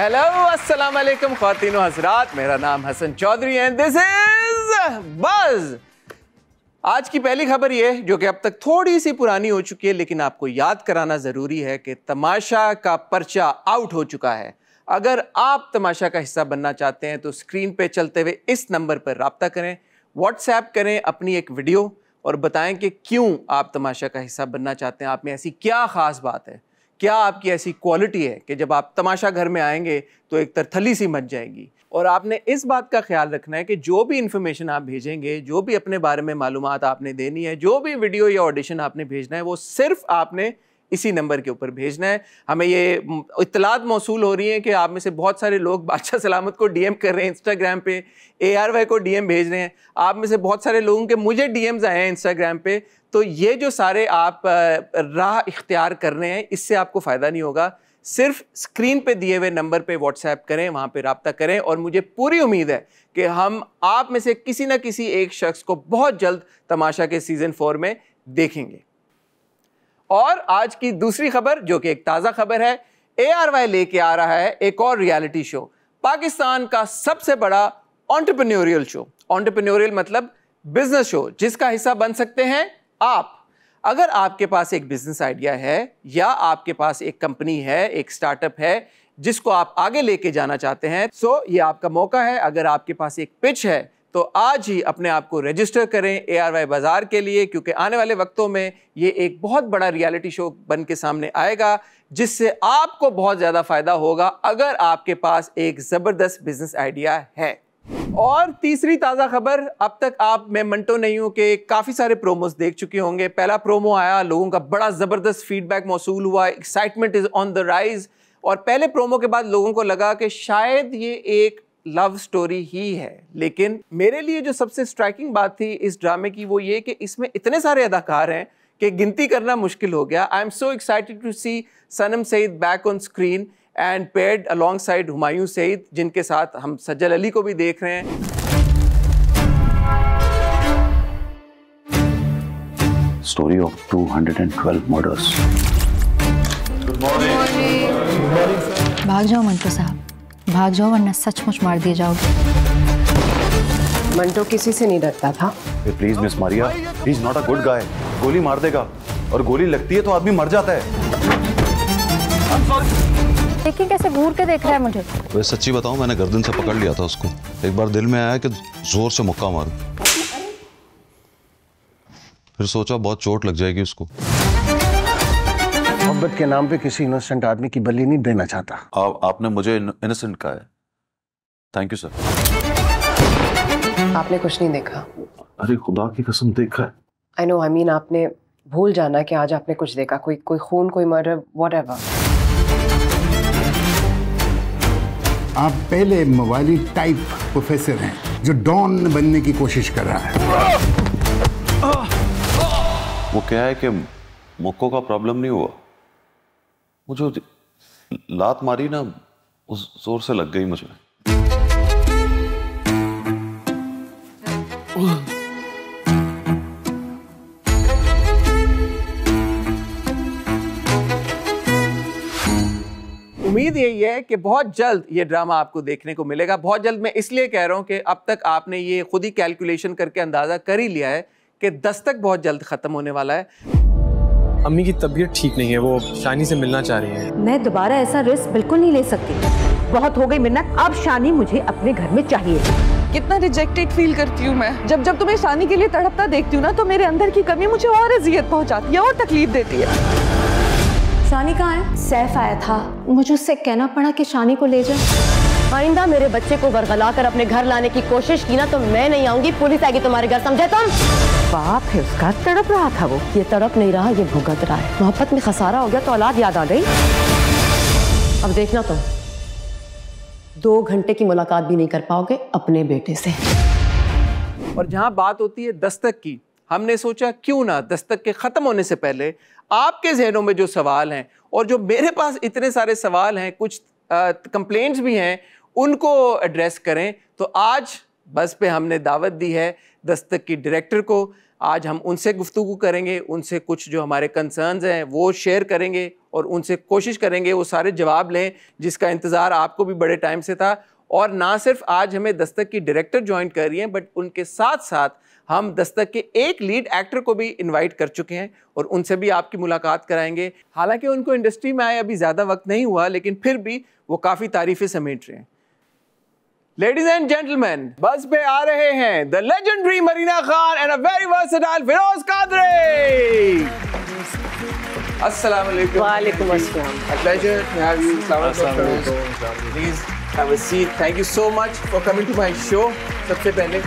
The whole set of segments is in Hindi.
हेलो अस्सलाम वालेकुम ख्वातीन व हज़रात, मेरा नाम Hasan Chaudhry and this is Buzz. आज की पहली खबर ये जो कि अब तक थोड़ी सी पुरानी हो चुकी है, लेकिन आपको याद कराना ज़रूरी है कि तमाशा का पर्चा आउट हो चुका है। अगर आप तमाशा का हिस्सा बनना चाहते हैं तो स्क्रीन पे चलते हुए इस नंबर पर रब्ता करें, व्हाट्सएप करें अपनी एक वीडियो और बताएं कि क्यों आप तमाशा का हिस्सा बनना चाहते हैं। आप में ऐसी क्या ख़ास बात है, क्या आपकी ऐसी क्वालिटी है कि जब आप तमाशा घर में आएंगे तो एक तरथली सी मच जाएगी। और आपने इस बात का ख्याल रखना है कि जो भी इंफॉर्मेशन आप भेजेंगे, जो भी अपने बारे में मालूमात आपने देनी है, जो भी वीडियो या ऑडिशन आपने भेजना है, वो सिर्फ आपने इसी नंबर के ऊपर भेजना है। हमें ये इत्तलात मौसूल हो रही है कि आप में से बहुत सारे लोग बादशाह सलामत को डीएम कर रहे हैं इंस्टाग्राम पे, ARY को डीएम भेज रहे हैं। आप में से बहुत सारे लोगों के मुझे डीएम्स आए हैं इंस्टाग्राम पे। तो ये जो सारे आप राह इख्तियार कर रहे हैं, इससे आपको फ़ायदा नहीं होगा। सिर्फ स्क्रीन पे दिए हुए नंबर पे व्हाट्सएप करें, वहाँ पे रब्ता करें और मुझे पूरी उम्मीद है कि हम आप में से किसी न किसी एक शख्स को बहुत जल्द तमाशा के सीज़न 4 में देखेंगे। और आज की दूसरी खबर जो कि एक ताज़ा खबर है, ARY लेके आ रहा है एक और रियलिटी शो, पाकिस्तान का सबसे बड़ा एंटरप्रेन्योरियल शो। एंटरप्रेन्योरियल मतलब बिजनेस शो, जिसका हिस्सा बन सकते हैं आप। अगर आपके पास एक बिजनेस आइडिया है या आपके पास एक कंपनी है, एक स्टार्टअप है जिसको आप आगे लेके जाना चाहते हैं, सो ये आपका मौका है। अगर आपके पास एक पिच है तो आज ही अपने आप को रजिस्टर करें ARY बाजार के लिए, क्योंकि आने वाले वक्तों में ये एक बहुत बड़ा रियलिटी शो बन के सामने आएगा जिससे आपको बहुत ज़्यादा फ़ायदा होगा अगर आपके पास एक ज़बरदस्त बिजनेस आइडिया है। और तीसरी ताज़ा खबर, अब तक आप मैं मंटो नहीं हूँ कि काफ़ी सारे प्रोमोस देख चुके होंगे। पहला प्रोमो आया, लोगों का बड़ा ज़बरदस्त फीडबैक मौसूल हुआ, excitement is on the rise. और पहले प्रोमो के बाद लोगों को लगा कि शायद ये एक लव स्टोरी ही है, लेकिन मेरे लिए जो सबसे स्ट्राइकिंग बात थी इस ड्रामे की वो ये कि इसमें इतने सारे अदाकार हैं कि गिनती करना मुश्किल हो गया। I am so excited to see Sanam Saeed back on screen and paired alongside Humayun Saeed, जिनके साथ हम सज्जल अली को भी देख रहे हैं। Story of 212 murders. भाग जाओ मंटो साहब, भाग जाओ वरना सचमुच मार दिए जाओगे। मंटो किसी से नहीं डरता था। Please miss Maria, he is not a good guy. गोली मार देगा और गोली लगती है तो आदमी मर जाता है। देखिए कैसे घूर के देख रहा है मुझे। वैसे सच्ची बताऊं, मैंने गर्दन से पकड़ लिया था उसको। एक बार दिल में आया कि जोर से मुक्का मारूं, फिर सोचा बहुत चोट लग जाएगी उसको। मोहब्बत के नाम पे किसी इनोसेंट आदमी की बलि नहीं देना चाहता। आपने मुझे इनोसेंट कहा है। Thank you sir. आपने कुछ नहीं देखा। अरे खुदा की कसम देखा है। आई नो, आई मीन आपने भूल जाना कि आज आपने कुछ देखा, कोई खून, कोई मर्डर, व्हाटएवर। आप पहले मवाली टाइप प्रोफेसर हैं जो डॉन बनने की कोशिश कर रहा है। वो क्या है कि मुक्कों का प्रॉब्लम नहीं हुआ, मुझे लात मारी ना, उस जोर से लग गई मुझे। उम्मीद यही है कि बहुत जल्द ये ड्रामा आपको देखने को मिलेगा। बहुत जल्द मैं इसलिए कह रहा हूँ कि अब तक आपने ये खुद ही कैलकुलेशन करके अंदाज़ा कर ही लिया है कि दस्तक बहुत जल्द ख़त्म होने वाला है। अम्मी की तबीयत ठीक नहीं है, वो शानी से मिलना चाह रही हैं। मैं दोबारा ऐसा रिस्क बिल्कुल नहीं ले सकती। बहुत हो गई मिन्नत, अब शानी मुझे अपने घर में चाहिए। कितना रिजेक्टेड फील करती हूँ मैं। जब जब तुम्हें शानी के लिए तड़पता देखती हूँ ना, तो मेरे अंदर की कमी मुझे और अजियत पहुँचाती है और तकलीफ देती है। शानी कहाँ है? सैफ आया था, मुझे उससे कहना पड़ा कि शानी को ले जाए। आइंदा मेरे बच्चे को बरगला कर अपने घर लाने की कोशिश की ना तो मैं नहीं आऊंगी, पुलिस आएगी तुम्हारे घर, समझे तुम? बाप है उसका, तड़प रहा था वो। ये तड़प नहीं रहा, ये भुगत रहा है। मोहब्बत में खसारा हो गया तो औलाद याद आ गई। अब देखना तुम 2 घंटे की मुलाकात भी नहीं कर पाओगे अपने बेटे से। और जहां बात होती है दस्तक की, हमने सोचा क्यों ना दस्तक के ख़त्म होने से पहले आपके जहनों में जो सवाल हैं और जो मेरे पास इतने सारे सवाल हैं, कुछ कंप्लेंट्स भी हैं, उनको एड्रेस करें। तो आज बस पे हमने दावत दी है दस्तक की डायरेक्टर को। आज हम उनसे गुफ्तगू करेंगे, उनसे कुछ जो हमारे कंसर्न्स हैं वो शेयर करेंगे और उनसे कोशिश करेंगे वो सारे जवाब लें जिसका इंतज़ार आपको भी बड़े टाइम से था। और ना सिर्फ आज हमें दस्तक की डायरेक्टर ज्वाइन कर रही हैं, बट उनके साथ साथ हम दस्तक के एक लीड एक्टर को भी इनवाइट कर चुके हैं और उनसे भी आपकी मुलाकात कराएंगे। हालांकि उनको इंडस्ट्री में आए अभी ज़्यादा वक्त नहीं हुआ, लेकिन फिर भी वो काफ़ी तारीफ़ें समेट रहे हैं। Ladies and gentlemen, बस पे आ रहे हैं the legendary Marina Khan and a very versatile Feroz Qadri. Assalamu alaikum. वालेकुम अस्सलाम. A pleasure to have you. Assalamu alaikum. Please have a seat. Thank you so much for coming to my show. सबसे पहले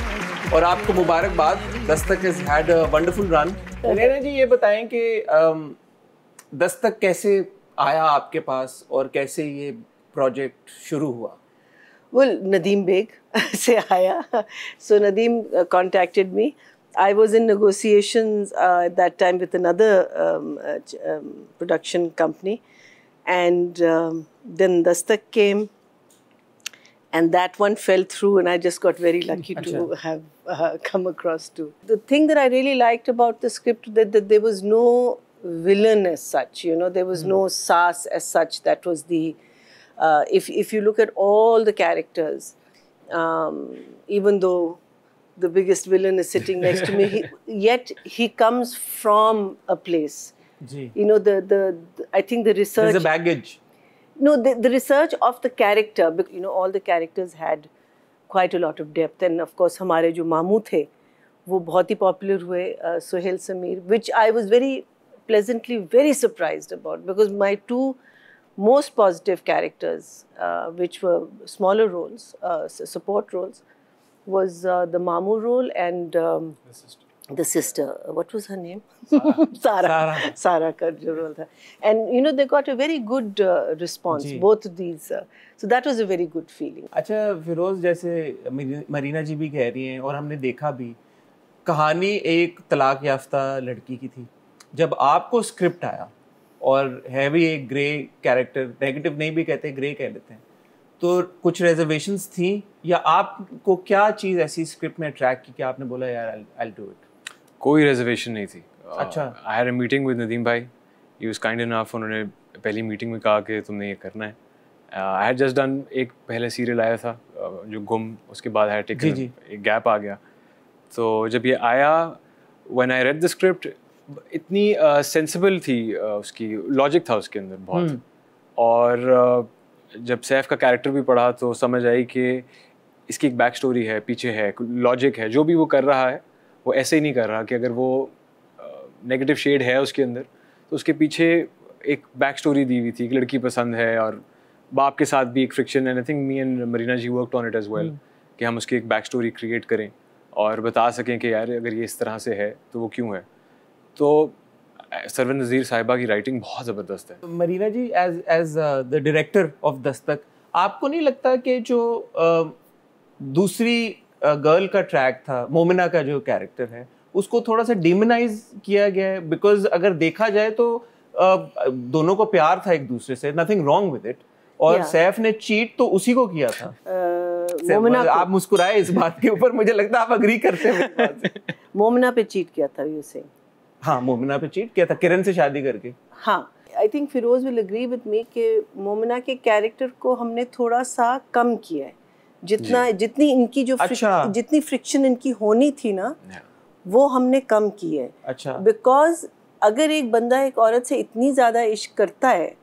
और आपको मुबारकबाद. Dastak has had a wonderful run. Marina जी ये बताएं कि दस्तक कैसे आया आपके पास और कैसे ये प्रोजेक्ट शुरू हुआ? Well, Nadeem Beg se aaya. So Nadeem contacted me. I was in negotiations at that time with another production company, and then Dastak came, and that one fell through, and I just got very lucky to have come across to. The thing that I really liked about the script that there was no villain as such. You know, there was no sass as such. That was the if you look at all the characters, even though the biggest villain is sitting next to me, yet he comes from a place. You know, I think the research. There's a baggage. No, the research of the character. You know, all the characters had quite a lot of depth, and of course, हमारे जो मामू थे, वो बहुत ही popular हुए, Sohail Sameer, which I was very pleasantly very surprised about, because my two most positive characters, which were smaller roles, support roles, was the Mamu role and the sister. What was her name? Sara. Sara ka jo role tha. And you know, they got a very good response, both of these. So that was a very good feeling. अच्छा फिरोज, जैसे मरीना जी भी कह रही हैं और हमने देखा भी, कहानी एक तलाक याफ्ता लड़की की थी। जब आपको स्क्रिप्ट आया और है भी एक ग्रे कैरेक्टर, नेगेटिव नहीं भी कहते, ग्रे कह लेते हैं, तो कुछ रिजर्वेशंस थी या आपको क्या चीज़ ऐसी स्क्रिप्ट में अट्रैक्ट की कि आपने बोला यार आई डू इट? कोई रिजर्वेशन नहीं थी. अच्छा. I had a meeting with Nadeem bhai. He was kind enough. उन्होंने पहली मीटिंग में कहा कि तुमने ये करना है. आई हैड जस्ट डन एक पहले सीरियल आया था जो गुम, उसके बाद हैड टेकन एक गैप आ गया. तो जब ये आया, when I read the script, इतनी सेंसिबल थी, उसकी लॉजिक था उसके अंदर बहुत. और जब सैफ का कैरेक्टर भी पढ़ा तो समझ आई कि इसकी एक बैक स्टोरी है, पीछे है, लॉजिक है. जो भी वो कर रहा है वो ऐसे ही नहीं कर रहा कि अगर वो नेगेटिव शेड है उसके अंदर तो उसके पीछे एक बैक स्टोरी दी हुई थी. एक लड़की पसंद है और बाप के साथ भी एक friction. And I think me and Marina ji worked on it as well कि हम उसकी एक बैक स्टोरी क्रिएट करें और बता सकें कि यार अगर ये इस तरह से है तो वो क्यों है. तो सरवन नज़ीर साहिबा की राइटिंग बहुत ज़बरदस्त है. मरीना जी, as the director of Dastak, आपको नहीं लगता कि जो दूसरी गर्ल का ट्रैक था, मोमिना का जो कैरेक्टर है, उसको थोड़ा सा डिमोनाइज किया गया है? बिकॉज अगर देखा जाए तो दोनों को प्यार था एक दूसरे से, नथिंग रॉन्ग विद इट, और सैफ ने चीट तो उसी को किया था. आप मुस्कुराए इस बात के ऊपर, मुझे लगता है आप अग्री करते हैं. मोमिना पे चीट किया था यू से. हाँ, मोमिना पे चीट किया था किरण से शादी करके. हाँ, I think Feroze will agree with me कि मोमिना के कैरेक्टर को हमने थोड़ा सा कम किया है. जितनी इनकी जो जितनी फ्रिक्शन इनकी होनी थी ना, वो हमने कम की है. अच्छा. बिकॉज अगर एक बंदा एक औरत से इतनी ज़्यादा इश्क करता है,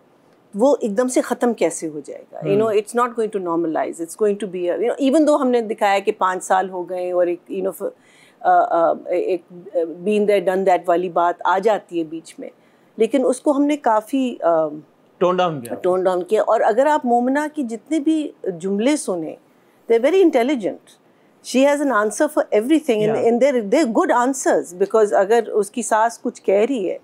वो एकदम से ख़त्म कैसे हो जाएगा? You know, it's not going to normalize, it's going to be, you know, even though हमने दिखाया कि 5 साल हो गए और एक यू नो एक बीन दैट डन दैट वाली बात आ जाती है बीच में, लेकिन उसको हमने काफ़ी टोन डाउन किया. और अगर आप मोमिना की जितने भी जुमले सुने, they are very intelligent. She has an answer for everything and they're good answers. Because अगर उसकी सास कुछ कह रही है,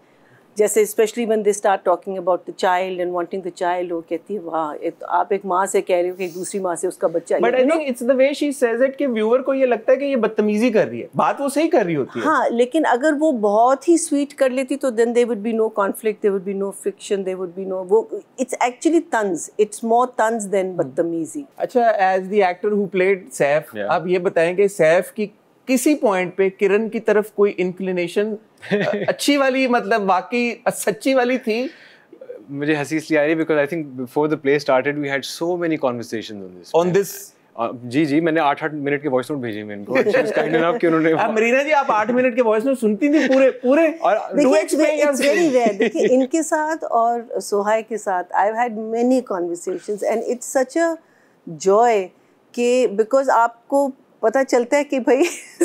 जैसे specially when they start talking about the child and wanting the child, वो कहती है वाह, तो आप एक माँ से कह रही हो कि दूसरी माँ से उसका बच्चा. But I think it's the way she says it कि व्यूअर को ये लगता है कि ये बदतमीजी कर रही है. बात वो सही कर रही होती है. हाँ, लेकिन अगर वो बहुत ही स्वीट कर लेती तो then there would be no conflict, there would be no friction, there would be no, वो इट्स एक्चुअली तंज, इट्स मोर तंज देन बदतमीजी. अच्छा, as the actor who played Saif, आप ये बताएं कि सैफ की किसी पॉइंट पे किरण की तरफ कोई इंक्लिनेशन अच्छी वाली, मतलब वाकई सच्ची वाली थी? मुझे हंसी इसलिए आ रही है because I think before the play started we had so many conversations on this. जी मैंने 8-8 मिनट के वॉइस नोट भेजे मैं इनको। काइंड इनफ कि उन्होंने मरीना जी, आप 8 मिनट के वॉइस नोट सुनती थी पूरे और वेरी रेयर। देखिए इनके साथ और सोहाय के साथ I have had many conversations and it's such a joy कि बिकॉज आपको पता चलता है कि भाई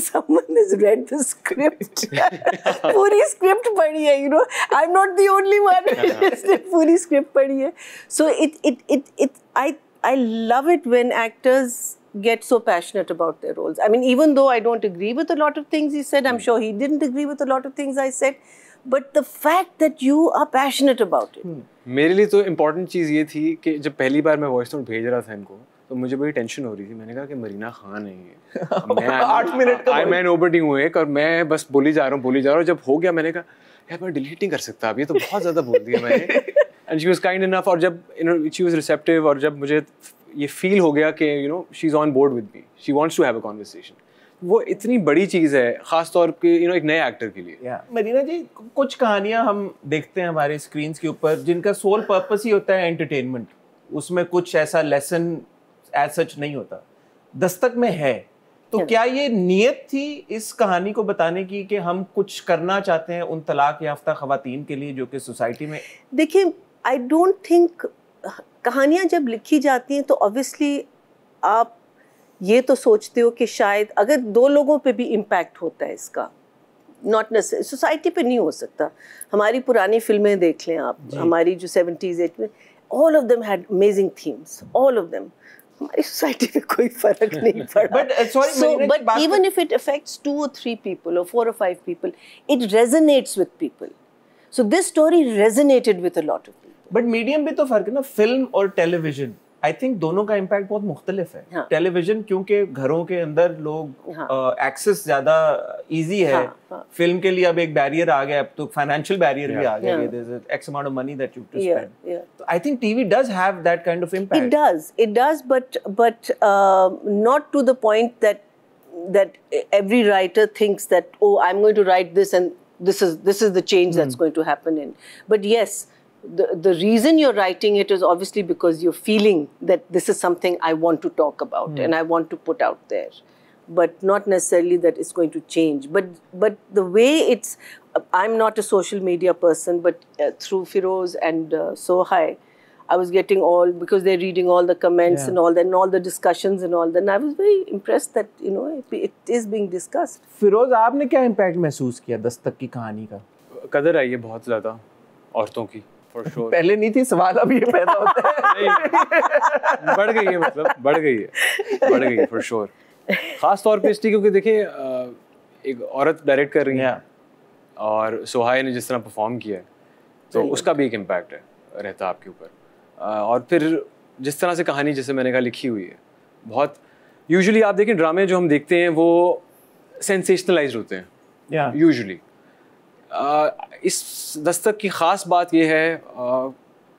someone has read the script पूरी स्क्रिप्ट पढ़ी है, you know, I'm not the only one जिसने पूरी स्क्रिप्ट पढ़ी है. So I love it when actors get so passionate about their roles. I mean, even though I don't agree with a lot of things he said, I'm sure he didn't agree with a lot of things I said, but the fact that you are passionate about it. मेरे लिए तो इम्पोर्टेंट चीज़ ये थी कि जब पहली बार मैं वॉइस नोट भेज रहा था इनको तो मुझे बड़ी टेंशन हो रही थी. मैंने कहा कि मरीना खान है ये, मैं 8 मिनट का मैं नोबडी हूँ एक, और मैं बस बोली जा रहा हूँ. जब हो गया मैंने कहा यार मैं डिलीट नहीं कर सकता, अब ये तो बहुत ज़्यादा बोल दिया मैंने. And she was kind enough, और जब शी वाज रिसेप्टिव, और जब मुझे ये फील हो गया कि she is on board with me, she wants to have a conversation, वो इतनी बड़ी चीज़ है ख़ास तौर पे एक नए एक्टर के लिए. मरीना जी, कुछ कहानियाँ हम देखते हैं हमारे स्क्रीन्स के ऊपर जिनका सोल पर्पस ही होता है एंटरटेनमेंट, उसमें कुछ ऐसा लेसन एज सच नहीं होता. दस्तक में है, तो क्या ये नियत थी इस कहानी को बताने की कि हम कुछ करना चाहते हैं उन तलाक याफ्ता ख़वातीन के लिए जो कि सोसाइटी में? देखिए, आई डोंट थिंक कहानियाँ जब लिखी जाती हैं तो ऑब्वियसली आप ये तो सोचते हो कि शायद अगर 2 लोगों पे भी इम्पैक्ट होता है इसका, नॉट नेसेसरी सोसाइटी पे नहीं हो सकता. हमारी पुरानी फिल्में देख लें आप, हमारी जो 70s 80s में, all of them had amazing themes, all of them. हमारी सोसाइटी में कोई फर्क नहीं पड़ा. but even if it affects 2 or 3 people or 4 or 5 people, it resonates with people. So this story resonated with a lot of people. But medium भी तो फर्क है ना, फिल्म और टेलीविजन. आई थिंक दोनों का इम्पैक्ट बहुत मुख्तलिफ है. टेलीविजन क्योंकि घरों के अंदर लोग एक्सेस ज्यादा इजी है. फिल्म के लिए अब एक बैरियर आ गया, अब तो फाइनेंशियल बैरियर भी आ गया. There is X amount of money that you have to spend. तो I think TV does have that kind of impact. It does, but not to the point that every writer thinks that, oh, I'm going to write this and this is the change that's going to happen in. But yes, the reason you're writing it is obviously because you're feeling that this is something I want to talk about and I want to put out there, but not necessarily that it's going to change. But the way it's, I'm not a social media person, but through Firoz and Sohai, I was getting all, because they're reading all the comments and all that, and all the discussions and all that, and I was very impressed that it is being discussed. Feroze, आपने क्या इम्पैक्ट महसूस किया दस्तक की कहानी का? कदर आई है बहुत ज़्यादा औरतों की, for sure. पहले नहीं थी, सवाल अब ये पैदा होता है. बढ़ गई है, मतलब बढ़ गई है for sure. खास तौर पे इसलिए क्योंकि देखिए एक औरत डायरेक्ट कर रही है और सोहाय ने जिस तरह परफॉर्म किया है तो उसका भी एक इम्पैक्ट है रहता है आपके ऊपर. और फिर जिस तरह से कहानी, जैसे मैंने कहा, लिखी हुई है बहुत. यूजुअली आप देखें ड्रामे जो हम देखते हैं वो सेंसेशनलाइज्ड होते हैं यूजुअली. इस दस्तक की ख़ास बात यह है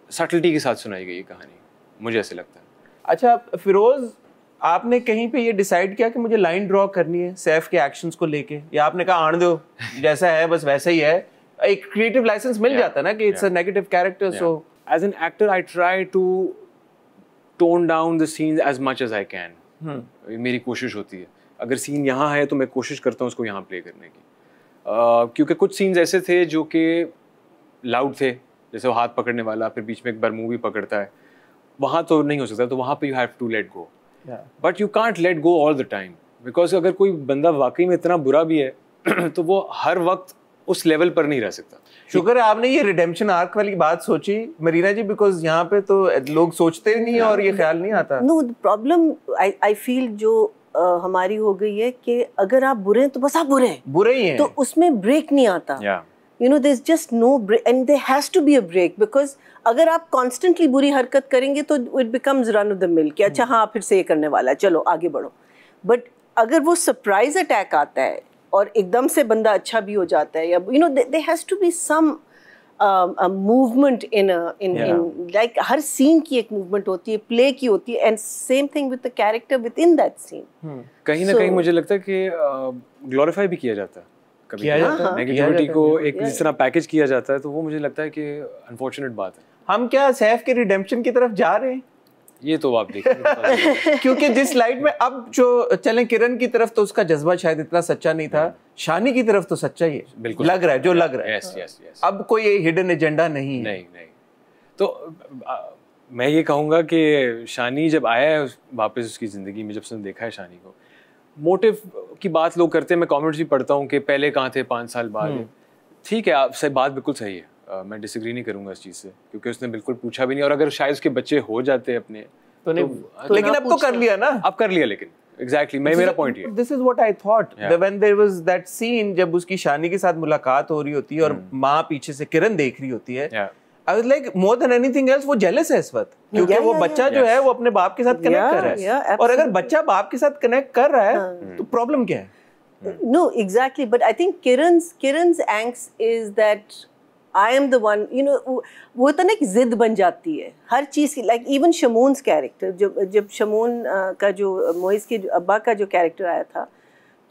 सटलिटी के साथ सुनाई गई कहानी, मुझे ऐसे लगता है. अच्छा फिरोज, आपने कहीं पे ये डिसाइड किया कि मुझे लाइन ड्रॉ करनी है सैफ के एक्शंस को लेके, या आपने कहा आने दो जैसा है बस वैसा ही है? एक क्रिएटिव लाइसेंस मिल जाता है ना कि it's a negative character. So as an actor I try to tone down the scenes as much as I can. मेरी कोशिश होती है, अगर सीन यहाँ है तो मैं कोशिश करता हूँ उसको यहाँ प्ले करने की. क्योंकि कुछ सीन्स ऐसे थे जो कि लाउड थे, जैसे वो हाथ पकड़ने वाला, फिर बीच में एक बार मुंह भी पकड़ता है, वहाँ तो नहीं हो सकता. तो वहाँ पे you have to let go, but you can't let go all the time, because अगर कोई बंदा वाकई में इतना बुरा भी है तो वो हर वक्त उस लेवल पर नहीं रह सकता. शुक्र है आपने ये रिडेम्पशन आर्क वाली बात सोची मरीना जी, बिकॉज यहाँ पे तो लोग सोचते नहीं और ये ख्याल नहीं आता. No, the problem I feel जो हमारी हो गई है कि अगर आप बुरे हैं तो बस आप बुरे ही हैं, तो उसमें ब्रेक नहीं आता. You know, there's just no break, and there has to be a break, because अगर आप constantly बुरी हरकत करेंगे तो it becomes run of the mill कि अच्छा हाँ फिर से ये करने वाला है, चलो आगे बढ़ो. But अगर वो surprise attack आता है और एकदम से बंदा अच्छा भी हो जाता है, या there has to be some movement in like हर सीन की एक मूवमेंट होती है, प्ले की होती है, and same thing with the character within that scene. कहीं ना कहीं मुझे लगता है कि ग्लोरीफाई भी किया जाता है, कभी किया जाता है, नेगेटिविटी को एक जिस तरह पैकेज किया जाता है, तो वो मुझे लगता है कि अनफॉर्चुनेट बात है। हम क्या सैफ के रिडेम्पशन की तरफ जा रहे हैं? ये तो आप देखें क्योंकि जिस लाइट में अब जो चले, किरण की तरफ तो उसका जज्बा शायद इतना सच्चा नहीं था, शानी की तरफ तो सच्चा ही है, बिल्कुल लग रहा है, जो लग रहा है। यस यस यस, अब कोई हिडन एजेंडा नहीं है। नहीं। तो मैं ये कहूँगा कि शानी जब आया है वापस उसकी ज़िंदगी में, जब उसने देखा है शानी को, मोटिव की बात लोग करते हैं, मैं कमेंट्स भी पढ़ता हूँ कि पहले कहाँ थे 5 साल बाद। ठीक है, आपसे बात बिल्कुल सही है, मैं डिसएग्री नहीं करूंगा इस चीज़ से, क्योंकि उसने बिल्कुल पूछा भी नहीं, और अगर शायद उसके बच्चे हो जाते अपने तो लेकिन अब तो कर लिया ना, अब कर लिया। लेकिन एग्जैक्टली मेरा पॉइंट ये, this is what I thought when there was that scene, जब उसकी शानी के साथ मुलाकात हो रही होती है और माँ पीछे से किरण देख रही होती है, I was like more than anything else वो जेलस है इस वक्त, क्योंकि वो बच्चा जो है वो अपने बाप के साथ कनेक्ट कर रहा है, और अगर बच्चा बाप के साथ कनेक्ट कर रहा है तो प्रॉब्लम क्या है? No, exactly. But I think Kiran's angst is that I am the one, you know, वो तो ना एक जिद बन जाती है हर चीज़ की। Like even शमून's character, जब शमून का जो मोइस के अब्बा का जो कैरेक्टर आया था,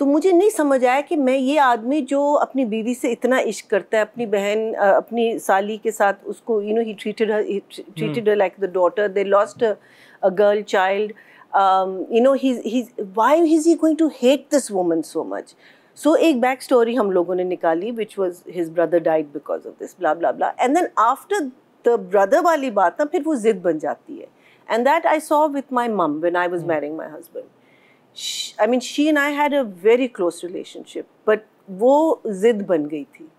तो मुझे नहीं समझ आया कि मैं ये आदमी जो अपनी बीवी से इतना इश्क करता है, अपनी बहन अपनी साली के साथ उसको, you know, he treated her like the daughter. They lost a girl child. You know, why is he going to hate this woman so much? So एक back story हम लोगों ने निकाली, which was his brother died because of this, blah blah blah. And then after the brother वाली बात ना, फिर वो जिद बन जाती है. And that I saw with my mum when I was marrying my husband. I mean, she and I had a very close relationship, but वो जिद बन गई थी.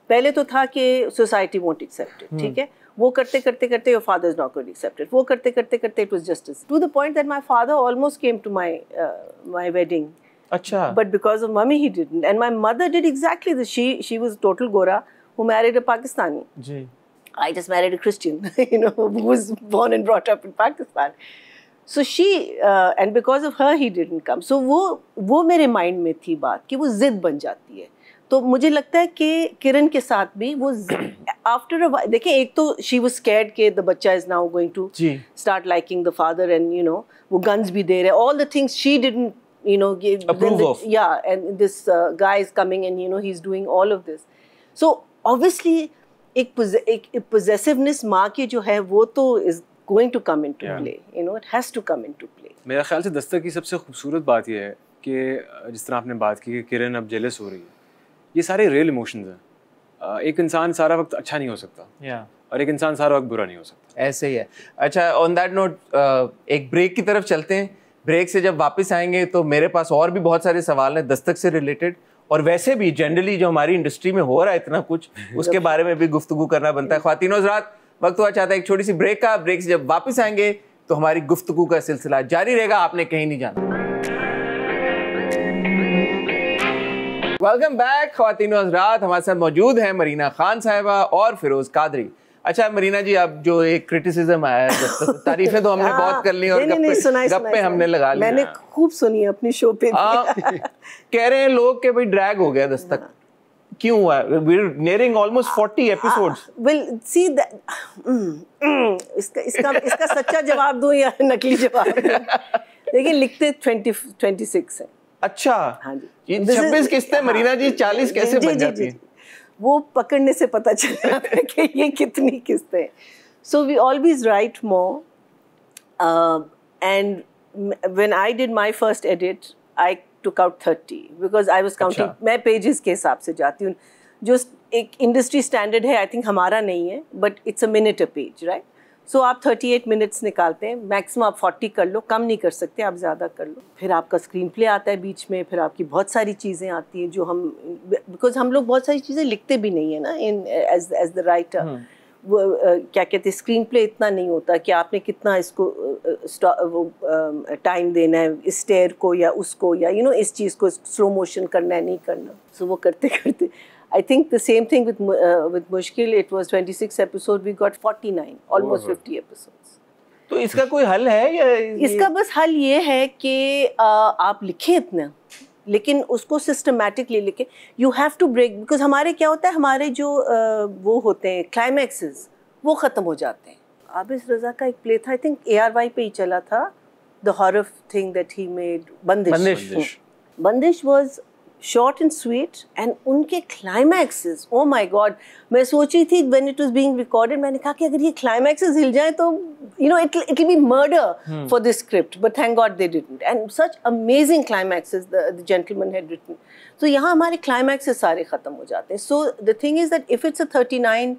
पहले तो था कि society won't accept it, ठीक है? वो करते करते your father is not going to accept it. वो करते करते it was justice, to the point that my father almost came to my wedding. अच्छा. But because of mummy he didn't, and my mother did exactly this. She was total Gora who married a Pakistani. Ji. I just married a Christian, you know, who was born and brought up in Pakistan. So she and because of her he didn't come. So वो मेरे mind में थी बात कि वो जिद बन जाती है. तो मुझे लगता है कि किरण के साथ भी वो आफ्टर अ देखिए, एक तो शी वाज स्कैर्ड कि द बच्चा is now going to start liking the father, and you know वो गन्स भी दे रहे, all the things she didn't you know approve of. Yeah, and this guy is coming and you know he's doing all of this. So obviously एक possessiveness माँ की जो है वो तो is going to come into play, you know, it has to come into play. मेरा ख्याल से दस्तक की सबसे खूबसूरत बात ये है कि जिस तरह आपने बात की कि किरण अब जेलस हो रही है, ये सारे रियल इमोशंस हैं। एक इंसान सारा वक्त अच्छा नहीं हो सकता, और एक इंसान सारा वक्त बुरा नहीं हो सकता, ऐसे ही है। अच्छा, ऑन दैट नोट एक ब्रेक की तरफ चलते हैं। ब्रेक से जब वापस आएंगे तो मेरे पास और भी बहुत सारे सवाल हैं दस्तक से रिलेटेड, और वैसे भी जनरली जो हमारी इंडस्ट्री में हो रहा है इतना कुछ, उसके बारे में भी गुफ्तगू करना बनता है। ख्वातीन हज़रात, वक्त हुआ चाहता है एक छोटी सी ब्रेक का। ब्रेक से जब वापस आएंगे तो हमारी गुफ्तगू का सिलसिला जारी रहेगा, आपने कहीं नहीं जाना। वेलकम बैक ख्वातीन हज़रात, हमारे साथ मौजूद हैं मरीना खान साहिबा और फिरोज कादरी। अच्छा मरीना जी, अब जो एक क्रिटिसिज्म आया है, तारीफें तो हमने बहुत कर ली और गप्पे हमने लगा ली, मैंने खूब सुनी अपनी शो पे। कह रहे हैं लोग कि भाई ड्रैग हो गया दस्तक, क्यों हुआ? We're nearing almost 40 episodes. Well, see that. इसका सच्चा जवाब दूं या नकली जवाब? देखिए, लिखते 26 है। अच्छा, हाँ जी, 26 किस्तें मरीना जी 40 कैसे बन जाती हैं? वो पकड़ने से पता चल जाता है कि ये कितनी किस्तें। So we always write more, and when I did my first edit, I took out 30 because I was counting. मैं pages के हिसाब से जाती हूँ, जो एक industry standard है, I think हमारा नहीं है, but it's a minute a page, right? So आप 38 minutes निकालते हैं, मैक्सिमम आप 40 कर लो, कम नहीं कर सकते, आप ज़्यादा कर लो। फिर आपका स्क्रीन प्ले आता है बीच में, फिर आपकी बहुत सारी चीज़ें आती हैं जो हम, बिकॉज हम लोग बहुत सारी चीज़ें लिखते भी नहीं है ना इन एज द राइटर। वो क्या कहते हैं, स्क्रीन प्ले इतना नहीं होता कि आपने कितना इसको टाइम देना है, इस स्टेयर को या उसको, या यू नो इस चीज़ को स्लो मोशन करना है, नहीं करना। सो वो करते करते I think the same thing with Mushkil. It was 26 episodes. We got 49, almost 50 episodes. तो इसका कोई हल है या इसका बस हल ये है कि आप लिखें इतना, लेकिन उसको सिस्टमैटिकली लिखे. You have to break, because हमारे क्या होता है, हमारे जो वो होते हैं क्लाइमैक्सेस वो ख़त्म हो जाते हैं. आबिस रज़ा का एक प्ले था, आई थिंक ARY पे ही चला था, the horror thing that he made, Bandish. Bandish was short and sweet and उनके क्लाइमैक्सेस, ओ माय गॉड. मैं सोची थी when it was being recorded, मैंने कहा कि अगर ये क्लाइमैक्सेस हिल जाए तो you know it will be murder for this script, but thank god they didn't. And such amazing climaxes the gentleman had written. तो यहाँ हमारे क्लाइमैक्सेस सारे ख़त्म हो जाते हैं. So the thing is that if it's a 39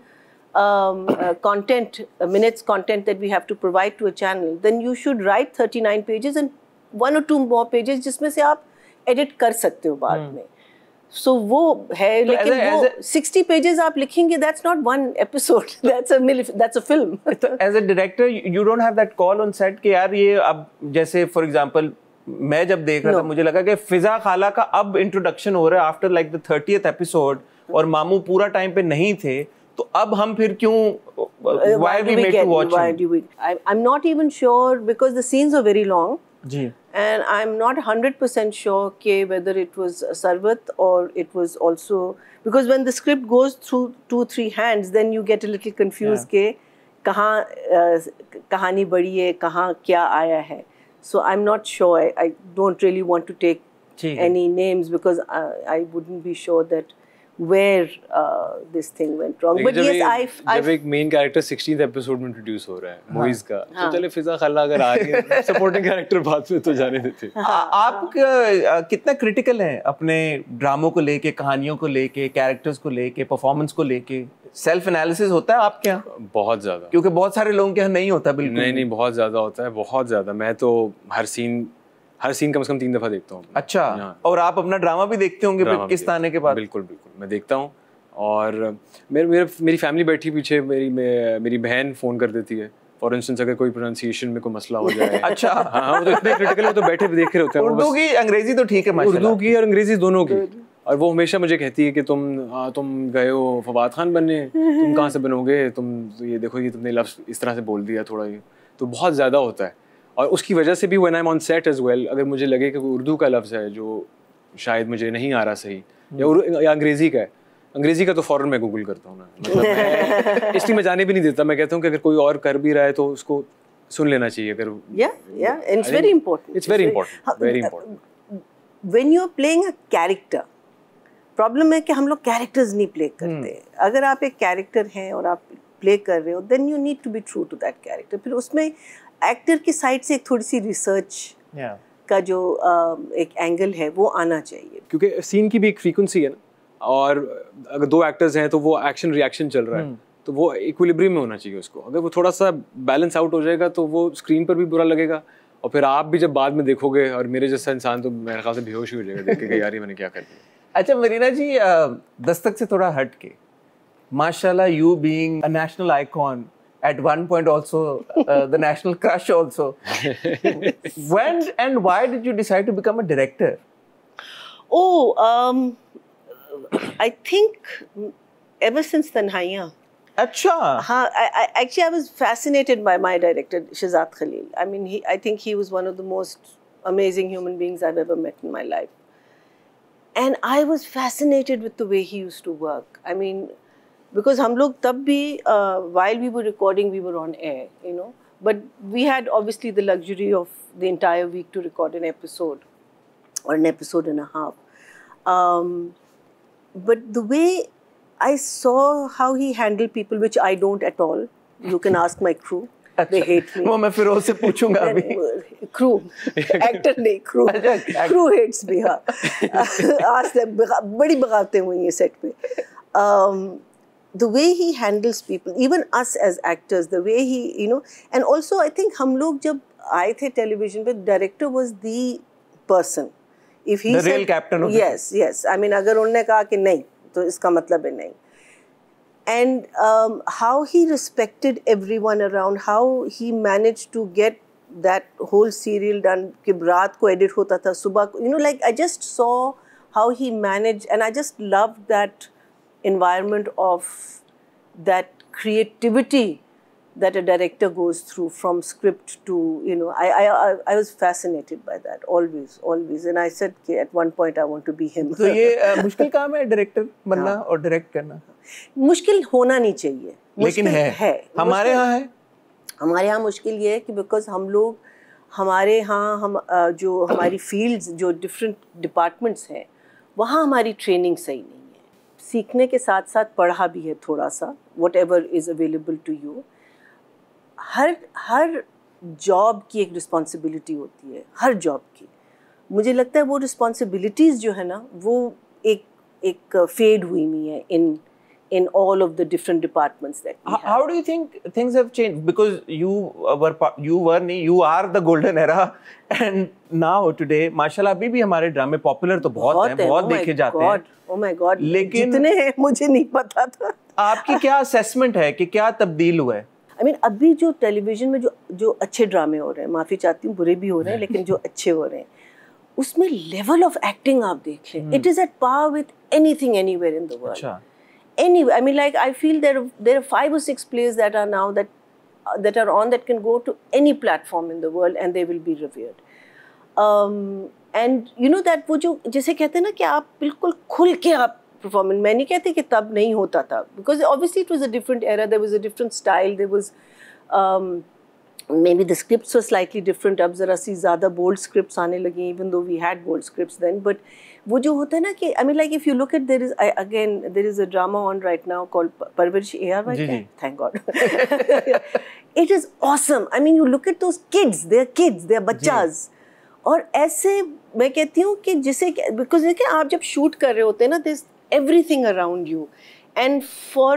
minutes content that we have to provide to a channel, then you should write 39 pages and 1 or 2 more pages जिसमें से आप edit कर सकते हो बाद में. So वो है, लेकिन वो 60 pages आप लिखेंगे, that's not one episode, that's a film. As a director, you don't have that call on set कि यार ये अब जैसे for example मैं जब देख रहा था मुझे लगा कि फिजा खाला का अब इंट्रोडक्शन हो रहा है after like the 30th episode, और मामू पूरा टाइम पे नहीं थे, तो अब हम फिर क्यों why we made to watch him? I'm not even sure because the scenes are very long. Ji. And I'm not 100% sure ke whether it was Sarvat or it was also, because when the script goes through 2-3 hands, then you get a little confused ke kahan कहानी बड़ी है, कहाँ क्या आया है. So I'm not sure. I don't really want to take any names because I wouldn't be sure that where this thing went wrong. But yes, जब एक मेन कैरेक्टर 16th एपिसोड में इंट्रोड्यूस हो रहा है मोइज का, तो चले फिजा खाला अगर आ रही है, सपोर्टिंग कैरेक्टर बाद में तो जाने देते. आप कितना क्रिटिकल हैं अपने ड्रामों को लेके, कहानियों को लेके, कैरेक्टर्स को लेके, परफॉर्मेंस को लेके? सेल्फ एनालिसिस होता है आपके यहाँ? बहुत ज्यादा, क्योंकि बहुत सारे लोगों के यहाँ नहीं होता. बिल्कुल नहीं, बहुत ज्यादा होता है, बहुत ज्यादा. मैं तो हर सीन कम से कम 3 दफा देखता हूँ. अच्छा. और आप अपना ड्रामा भी देखते होंगे पाकिस्तान के बाद? बिल्कुल मैं देखता हूँ. और मेरी फैमिली बैठी पीछे, मेरी बहन फोन कर देती है फॉर इंस्टेंस अगर कोई प्रोनाउंसिएशन में कोई मसला हो जाए. अच्छा. हाँ, वो तो इतने क्रिटिकल, वो तो बैठे देख रहे होते हैं. उर्दू की अंग्रेजी तो ठीक है माशाल्लाह, उर्दू की और अंग्रेजी दोनों की. और वो हमेशा मुझे कहती है कि तुम गए हो फवाद खान बनने, तुम कहाँ से बनोगे, तुम ये देखो ये तुमने लफ्ज़ इस तरह से बोल दिया थोड़ा, ये तो बहुत ज़्यादा होता है. और उसकी वजह से भी when I am on set as well, अगर मुझे लगे कि कोई उर्दू का लफ्ज़ है जो शायद मुझे नहीं आ रहा सही, या अंग्रेज़ी का है, अंग्रेज़ी का तो फ़ौरन मैं गूगल करता हूँ ना, मतलब इसलिए मैं जाने भी नहीं देता. मैं कहता हूँ कि अगर कोई और कर भी रहा है तो उसको सुन लेना चाहिए. अगर it's very important. It's very important, very important. When you're playing a character, problem है कि हम लोग कैरेक्टर्स नहीं प्ले करते. अगर आप एक कैरेक्टर हैं और आप प्ले कर रहे हो, then you need to be true to that character. फिर उसमें एक्टर की साइड से एक थोड़ी सी रिसर्च का जो एक एंगल है वो आना चाहिए, क्योंकि सीन की भी एक फ्रीक्वेंसी है ना. और अगर 2 एक्टर्स हैं तो वो एक्शन रिएक्शन चल रहा है, तो वो इक्विलिब्रियम में होना चाहिए उसको. अगर वो थोड़ा सा बैलेंस आउट हो जाएगा तो वो स्क्रीन पर भी बुरा लगेगा, और फिर आप भी जब बाद में देखोगे, और मेरे जैसा इंसान तो मेरे ख्याल से बेहोश ही हो जाएगा देख के यार ये मैंने क्या कर दिया. अच्छा मरीना जी, दस्तक से थोड़ा हट के, माशाल्लाह, you being a national icon, at one point also the national crush also. When and why did you decide to become a director? I think ever since Tanhaiya. अच्छा. हाँ, actually I was fascinated by my director Shahzad Khalil. I mean, I think he was one of the most amazing human beings I've ever met in my life. And I was fascinated with the way he used to work. I mean, because हम लोग तब भी while we were recording, we were on air, you know. But we had obviously the luxury of the entire week to record an episode or an episode and a half. But the way I saw how he handled people, which I don't at all. You can ask my crew. They hate me. वो मैं फिरोज से पूछूंगा अभी. Crew, actor नहीं, crew. Crew hates me. हाँ. Ask them. बड़ी बगावतें हुई हैं set पे. The way he handles people, even us as actors, the way he, you know, and also I think हम लोग जब आए थे television पे, director was the person. If he the said, real captain of yes. I mean, अगर उन्होंने कहा कि नहीं, तो इसका मतलब है नहीं. And how he respected everyone around, how he managed to get that whole serial done. कि रात को edit होता था, सुबह को, you know, like I just saw how he managed, and I just loved that environment of that creativity that a director goes through from script to, you know, I was fascinated by that always, and I said कि at one point I want to be him. तो ये मुश्किल काम है डायरेक्टर बनना और डायरेक्ट करना? मुश्किल होना नहीं चाहिए, लेकिन है हमारे यहाँ मुश्किल ये है कि बिकॉज हम लोग हमारे यहाँ हम जो हमारी फील्ड्स जो डिफरेंट डिपार्टमेंट्स हैं वहाँ हमारी ट्रेनिंग सही नहीं है. सीखने के साथ साथ पढ़ा भी है थोड़ा सा, whatever is available to you. हर जॉब की एक रिस्पॉन्सिबिलिटी होती है, हर जॉब की. मुझे लगता है वो रिस्पॉन्सिबिलिटीज़ जो है ना वो एक फेड हुई नहीं है in all of the different departments that we have. How do you think things have changed? Because you are the golden era, and now today, माशाल्लाह अभी भी हमारे ड्रामे पॉपुलर तो बहुत हैं, बहुत देखे जाते हैं. Oh my God! लेकिन जितने हैं मुझे नहीं पता था. आपकी क्या असेसमेंट है कि क्या तब्दील हुआ है? I mean, अभी जो टेलीविजन में जो अच्छे ड्रामे हो रहे हैं, माफ़ी चाहती हूँ बुरे भी हो रहे हैं, लेकिन जो अच्छे हो रहे हैं उसमें लेवल ऑफ एक्टिंग आप देख लें, it is at par with anything anywhere in the world. Anyway, I mean, like I feel there are 5 or 6 plays that are now that are on that can go to any platform in the world and they will be revered. And you know that वो जो जैसे कहते हैं ना कि आप बिल्कुल खुल के आप performance, मैं नहीं कहती कि तब नहीं होता था, because obviously it was a different era, there was a different style, there was maybe the scripts were slightly different. अब ज़रा सी ज़्यादा bold scripts आने लगी, even though we had bold scripts then, but वो जो होता है ना कि I mean, like if you look at there is a drama on right now called Parvarish ARY. Thank God. It is awesome. I mean, you look at those kids, they are बच्चास. और ऐसे मैं कहती हूँ कि जिसे because देखिए आप जब shoot कर रहे होते हैं ना, there's everything around you, and for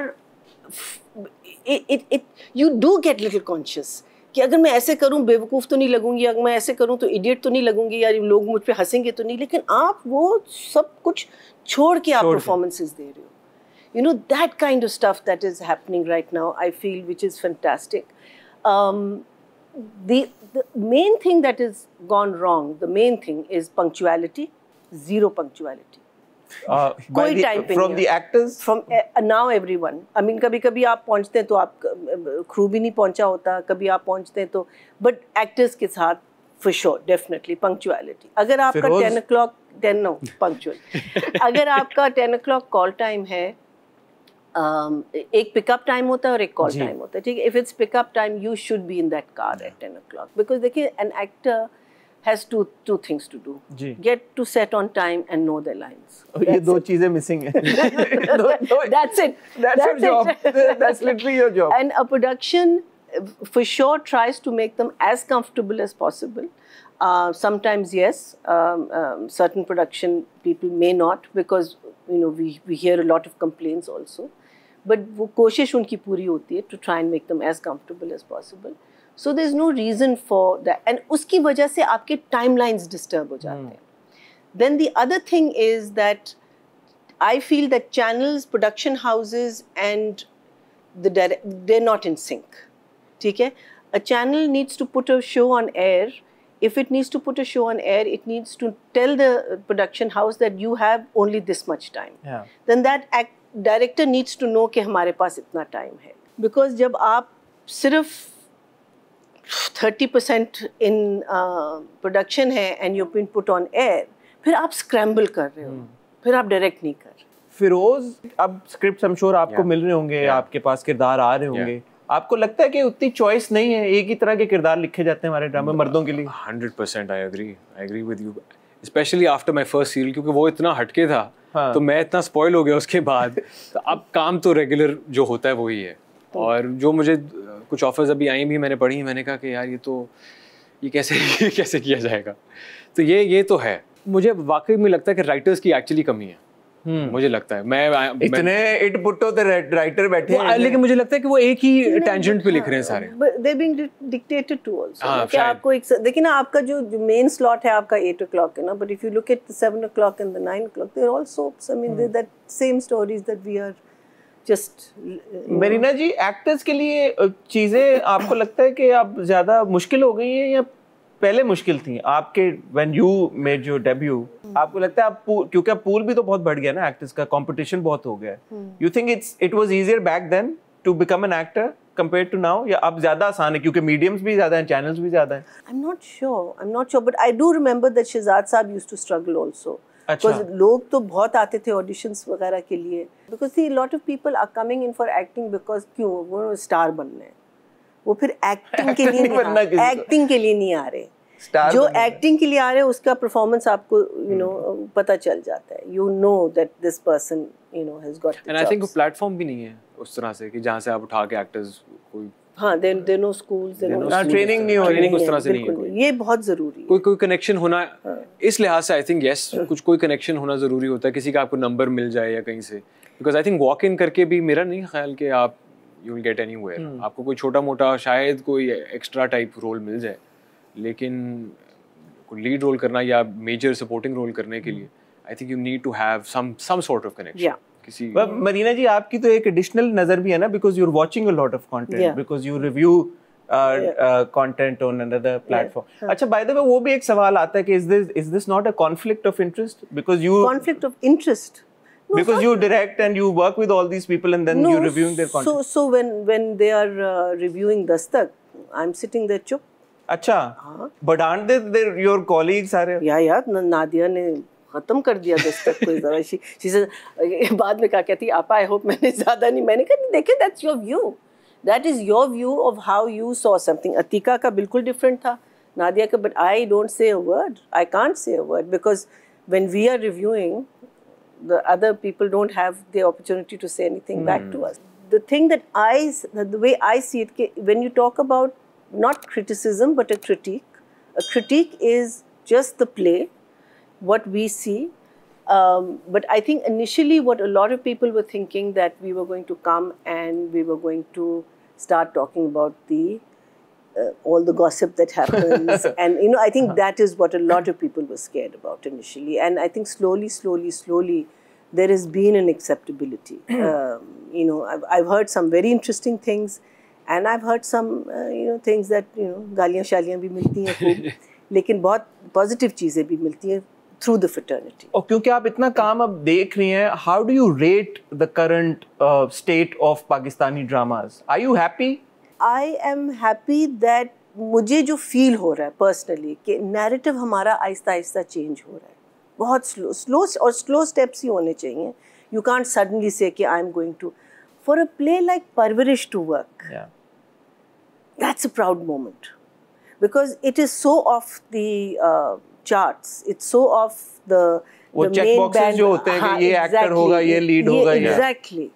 it you do get little conscious. कि अगर मैं ऐसे करूं बेवकूफ़ तो नहीं लगूंगी, अगर मैं ऐसे करूं तो इडियट तो नहीं लगूंगी, या लोग मुझ पे हंसेंगे तो नहीं, लेकिन आप वो सब कुछ छोड़ के आप परफॉर्मेंसेस दे रहे हो. You know, that kind of stuff that is happening right now, I feel, which is fantastic. The main thing that has gone wrong, the main thing is punctuality, zero punctuality. कोई टाइम पे from the actors, from now everyone. I mean, कभी-कभी आप पहुंचते हैं तो आप क्रू भी नहीं पहुंचा होता, कभी आप पहुंचते हैं तो, but actors के साथ for sure, definitely punctuality. अगर आपका 10 o'clock punctual. अगर आपका 10 o'clock call time है, एक पिकअप टाइम होता है और एक कॉल टाइम होता है, ठीक है. If it's pickup time, you should be in that car at 10 o'clock, because देखिए an actor has two things to do. Get to set on time and know their lines. ये दो चीजें missing हैं. That's it. That's your job. That's literally your job. And a production for sure tries to make them as comfortable as possible. Sometimes yes, certain production people may not, because you know we hear a lot of complaints also. But वो कोशिश उनकी पूरी होती है to try and make them as comfortable as possible. So there's no reason for that, and उसकी वजह से आपके timelines disturb हो जाते हैं. Then the other thing is that I feel that channels, production houses, and they're not in sync. ठीक है? A channel needs to put a show on air. If it needs to put a show on air, it needs to tell the production house that you have only this much time. Yeah. Then that director needs to know कि हमारे पास इतना time है. Because जब आप सिर्फ 30% in production है and you've been put on air, फिर आप scramble कर रहे हो, फिर आप direct नहीं कर रहे. फिरोज, अब स्क्रिप्ट हम श्योर आपको मिल रहे होंगे, आपके पास किरदार आ रहे होंगे, आपको लगता है कि उतनी चॉइस नहीं है, एक ही तरह के किरदार लिखे जाते हैं हमारे ड्रामे मर्दों के लिए? 100% I agree with you, especially after my first serial, क्योंकि वो इतना हटके था. तो मैं इतना स्पॉइल हो गया उसके बाद. तो अब काम तो रेगुलर जो होता है वही है. और जो मुझे कुछ ऑफर्स अभी आई भी मैंने पढ़ी, मैंने कहा कि यार ये कैसे किया जाएगा. तो ये तो है. मुझे वाकई में लगता है कि राइटर्स की एक्चुअली कमी है. मुझे लगता है मैं इतने इट पुट्टो तो राइटर बैठे हैं, लेकिन मुझे लगता है कि वो एक ही टेंजेंट पे लिख रहे हैं सारे. They being dictated to also कि आपको एक देखिए ना, आपका जो मेन स्लॉट है आपका 8 o'clock है ना, but if you look at the 7 o'clock and the 9 o'clock, they are all soaps. I mean that same stories that we are just. Marina ji, actors के लिए चीजें आपको लगता है कि अब ज्यादा मुश्किल हो गई हैं या पहले मुश्किल थी आपके when you made your debut? आपको लगता है आप क्योंकि अब पूल भी तो बहुत बढ़ गया ना, एक्टर्स का कंपटीशन बहुत हो गया है. You think it was easier back then to become an actor compared to now? या अब ज़्यादा आसान है क्योंकि mediums भी ज़्यादा हैं, channels भी ज़्यादा हैं? I'm not sure, but I do remember that Shehzad साहब used to struggle also. अच्छा. Because लोग तो बहुत आते थे auditions वगैरह के लिए. Because see, a lot of people are coming in for acting because क्यों? वो स्टार बनना है. वो फिर acting के लिए नहीं आ रहे. जो एक्टिंग के लिए आ रहे हैं उसका परफॉर्मेंस आपको पता चल जाता है. You know that this person has got the and I think वो प्लेटफॉर्म भी नहीं है उस तरह से कि जहाँ से आप उठा के एक्टर्स कोई there no schools, ट्रेनिंग नहीं हो रही उस तरह से नहीं है. ये बहुत जरूरी है. कोई कनेक्शन होना इस लिहाज से आई थिंक यस कोई कनेक्शन होना जरूरी होता है. किसी का आपको नंबर मिल जाए या कहीं से, because I think walk in करके भी मेरा नहीं ख्याल कि आप यू विल गेट एनीवेयर. आपको कोई छोटा मोटा शायद कोई एक्स्ट्रा टाइप रोल मिल जाए, लेकिन कोई लीड रोल करना या मेजर सपोर्टिंग रोल करने के लिए I think you need to have some sort of connection. किसी मरीना जी आपकी तो एक एडिशनल नजर भी है ना, because you are watching a lot of content, because you review content on another platform. अच्छा, बाय द वे वो भी एक सवाल आता है कि is this not a conflict of interest? Because you conflict of interest because you direct and you work with all these people and then you're reviewing their content. So when they are reviewing Dastak, I'm sitting there chup. अच्छा, but aren't they your colleagues are? Yeah, Nadia ने खत्म कर दिया दस्तक को जरा. she said बाद में क्या कहती, आपा I hope मैंने ज़्यादा नहीं, मैंने कहा देखे that's your view, that is your view of how you saw something. Atika का बिल्कुल different था, नादिया का, but I don't say a word, I can't say a word because when we are reviewing, the other people don't have the opportunity to say anything back to us. The thing that the way I see it, when you talk about not criticism but a critique is just the play, what we see. But I think initially what a lot of people were thinking that we were going to come and we were going to start talking about all the gossip that happens. And I think that is what a lot of people were scared about initially. And I think slowly there has been an acceptability. I've heard some very interesting things, and I've heard some things that गालियाँ शालियाँ भी मिलती हैं खूब, लेकिन बहुत positive चीज़ें भी मिलती हैं through the fraternity. और क्योंकि आप इतना काम अब देख रही हैं, how do you rate the current state of Pakistani dramas? Are you happy? I am happy that मुझे जो feel हो रहा है personally कि narrative हमारा आहिस्ता आहिस्ता change हो रहा है. बहुत slow steps ही होने चाहिए. You can't suddenly say कि I'm going to. For a play like Parvarish to work, that's a proud moment because it is so off the charts. It's so off the check boxes जो होते हैं कि ये actor होगा, ये lead होगा. Exactly.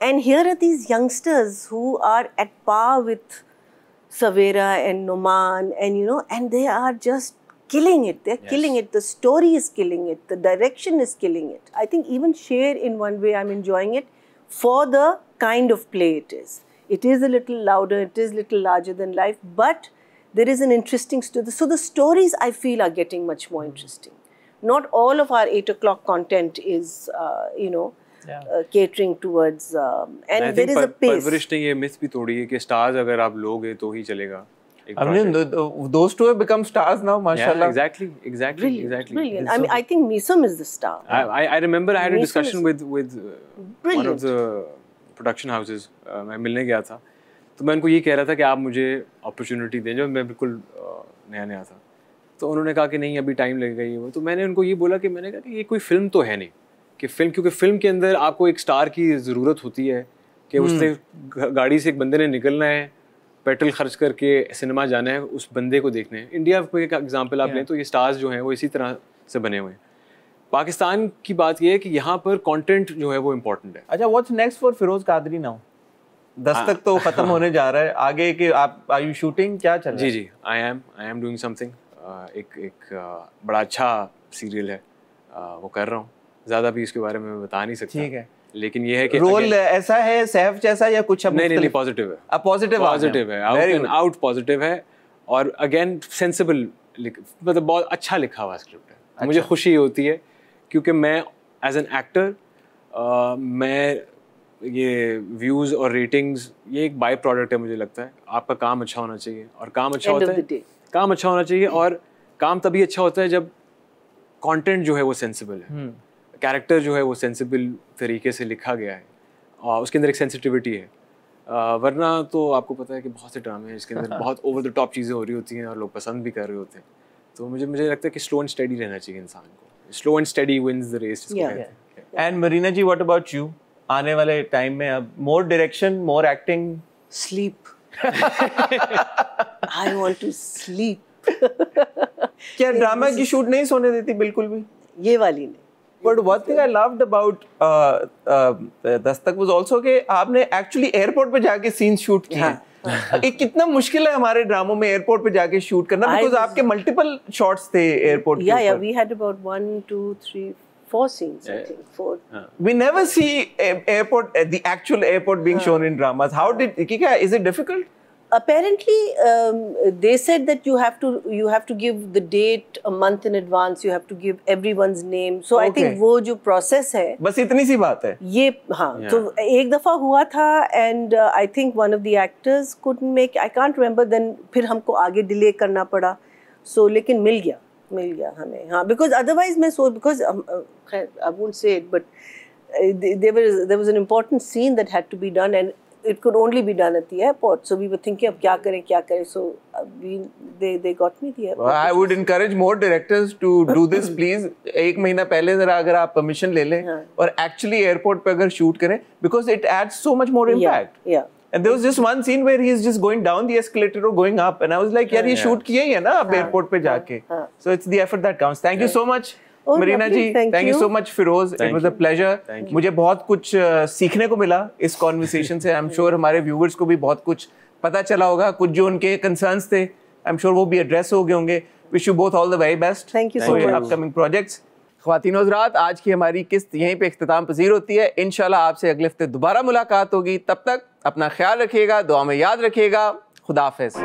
And here are these youngsters who are at par with Savera and Noman, and they are just killing it. They're killing it. The story is killing it. The direction is killing it. I think even Sher, in one way, I'm enjoying it for the kind of play it is. It is a little louder. It is a little larger than life, but there is an interesting story. So the stories, I feel, are getting much more interesting. Not all of our 8 o'clock content is, catering towards, and there is a pace. परवरिश ने ये मिथ भी तोड़ी है कि स्टार्स अगर आप लोगे तो ही चलेगा. Those two have become stars now, mashallah. Exactly. Brilliant. I mean, I think Misam is the star. I remember I had a discussion with one of the production houses. मैं मिलने गया था, तो मैं उनको ये कह रहा था कि आप मुझे opportunity दें, जब मैं बिल्कुल नया था. तो उन्होंने कहा कि नहीं अभी टाइम लगेगा ये वो. तो मैंने उनको ये बोला कि ये कोई फिल्म तो है नहीं कि क्योंकि फिल्म के अंदर आपको एक स्टार की ज़रूरत होती है कि उसने गाड़ी से एक बंदे ने निकलना है, पेट्रोल खर्च करके सिनेमा जाना है, उस बंदे को देखने. इंडिया में एक एग्जांपल आप लें तो ये स्टार्स जो हैं वो इसी तरह से बने हुए हैं. पाकिस्तान की बात ये है कि यहाँ पर कंटेंट जो है वो इम्पोर्टेंट है. अच्छा, what's next for Firoz Qadri now? Dastak तो खत्म होने जा रहा है, आगे के आप आर यू शूटिंग, क्या चल रहा है? जी आई एम डूइंग समथिंग. एक बड़ा अच्छा सीरियल है, वो कर रहा हूँ. ज़्यादा भी इसके बारे में मैं बता नहीं सकता. ठीक है, लेकिन ये है कि रोल ऐसा है सैफ जैसा या कुछ अब नहीं पॉजिटिव है. पॉजिटिव है, आउट पॉजिटिव है, और अगेन सेंसिबल, मतलब बहुत अच्छा लिखा हुआ स्क्रिप्ट है. अच्छा. मुझे खुशी होती है क्योंकि मैं एज एन एक्टर मैं ये व्यूज़ और रेटिंग्स ये एक बाय प्रोडक्ट है. मुझे लगता है आपका काम अच्छा होना चाहिए, और काम अच्छा होना चाहिए, और काम तभी अच्छा होता है जब कंटेंट जो है वो सेंसिबल है, कैरेक्टर जो है वो सेंसिबल तरीके से लिखा गया है, और उसके अंदर एक सेंसिटिविटी है. वरना तो आपको पता है कि बहुत से ड्रामे हैं जिसके अंदर बहुत ओवर द टॉप चीज़ें हो रही होती हैं और लोग पसंद भी कर रहे होते हैं। तो मुझे लगता है कि स्लो एंड स्टडी रहना चाहिए इंसान को। Slow and steady wins the race जिसको कहते हैं। एंड मरीना जी, व्हाट अबाउट यू? आने वाले टाइम में अब more direction, more acting? Sleep. I want to sleep. क्या ड्रामा की शूट नहीं सोने देती बिल्कुल भी? ये वाली नहीं। But one thing I loved about Dastak was also कि आपने actually एयरपोर्ट पे जाके सीन्स शूट किए हैं। ये कितना मुश्किल है हमारे ड्रामों में एयरपोर्ट पे जाके शूट करना, because आपके मल्टीपल शॉट्स थे एयरपोर्ट के ऊपर। Yeah, we had about 1, 2, 3, 4 scenes, I think 4. We never see airport, the actual airport being shown in dramas. How did? Is it difficult? Apparently, they said that you have to give the date a month in advance. You have to give everyone's name. So I think वो जो process है, बस इतनी सी बात है। ये हाँ, तो एक दफा हुआ था and I think one of the actors couldn't make. I can't remember. Then फिर हमको आगे delay करना पड़ा. So लेकिन मिल गया हमें, हाँ, because otherwise मैं because I won't say it, but there was an important scene that had to be done and it could only be done at the airport. So we were thinking अब क्या करें. So they got me the airport. I would encourage more directors to do this, please. एक महीना पहले जरा अगर आप permission ले लें और actually airport पे अगर shoot करें, because it adds so much more impact. Yeah. And there was just one scene where he is just going down the escalator or going up, and I was like, यार ये shoot किए ही है ना आप airport पे जाके. So it's the effort that counts. Thank you so much. Marina ji, thank you so much. Firoz, it was a pleasure. मुझे बहुत कुछ सीखने को मिला इस कॉन्वर्सेशन से। I'm sure हमारे व्यूवर्स को भी बहुत कुछ पता चला होगा। कुछ जो उनके कंसर्न्स थे, I'm sure वो भी एड्रेस हो गए होंगे। Wish you both all the very best. Thank you so much. Upcoming projects. ख्वातीनो हज़रात, आज की हमारी किस्त यहीं पे इख्तिताम पजीर होती है। इंशाल्लाह आपसे अगले हफ्ते दोबारा मुलाकात होगी। तब तक अपना ख्याल रखिएगा, दुआ में याद रखिएगा। खुदा हाफिज़।